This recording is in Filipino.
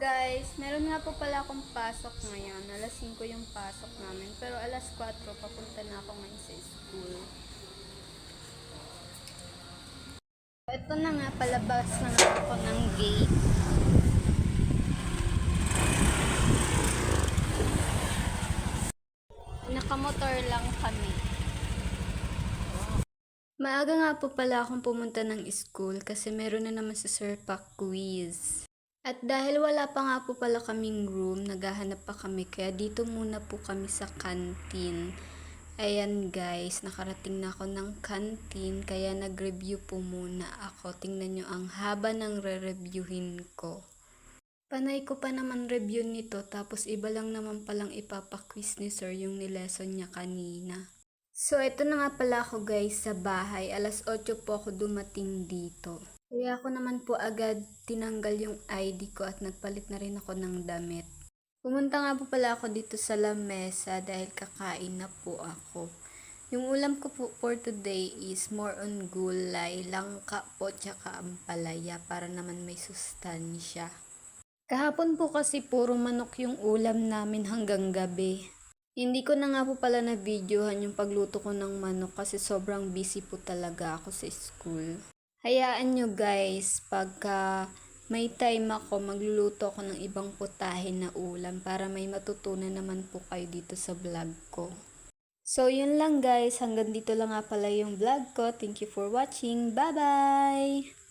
Guys, meron nga po pala akong pasok ngayon. Alas 5 yung pasok namin. Pero alas 4, papunta na ako ngayon sa school. Ito na nga, palabas na nga ako ng gate. Nakamotor lang kami. Maaga nga po pala akong pumunta ng school kasi meron na naman si Sir Pak quiz. At dahil wala pa nga po pala kaming room, naghahanap pa kami kaya dito muna po kami sa canteen. Ayan guys, nakarating na ako ng canteen kaya nag-review po muna ako. Tingnan nyo ang haba ng re-reviewin ko. Panay ko pa naman review nito tapos iba lang naman palang ipapa-quiz ni Sir yung nileson niya kanina. So, ito na nga pala ako guys sa bahay. Alas 8 po ako dumating dito. Kaya ako naman po agad tinanggal yung ID ko at nagpalit na rin ako ng damit. Pumunta nga po pala ako dito sa lamesa dahil kakain na po ako. Yung ulam ko po for today is more on gulay, langka po tsaka ampalaya para naman may sustansya. Kahapon po kasi puro manok yung ulam namin hanggang gabi. Hindi ko na nga po pala na-videohan yung pagluto ko ng manok kasi sobrang busy po talaga ako sa school. Hayaan nyo guys, pagka may time ako, magluluto ako ng ibang putahe na ulam para may matutunan naman po kayo dito sa vlog ko. So yun lang guys, hanggang dito lang nga pala yung vlog ko. Thank you for watching. Bye bye!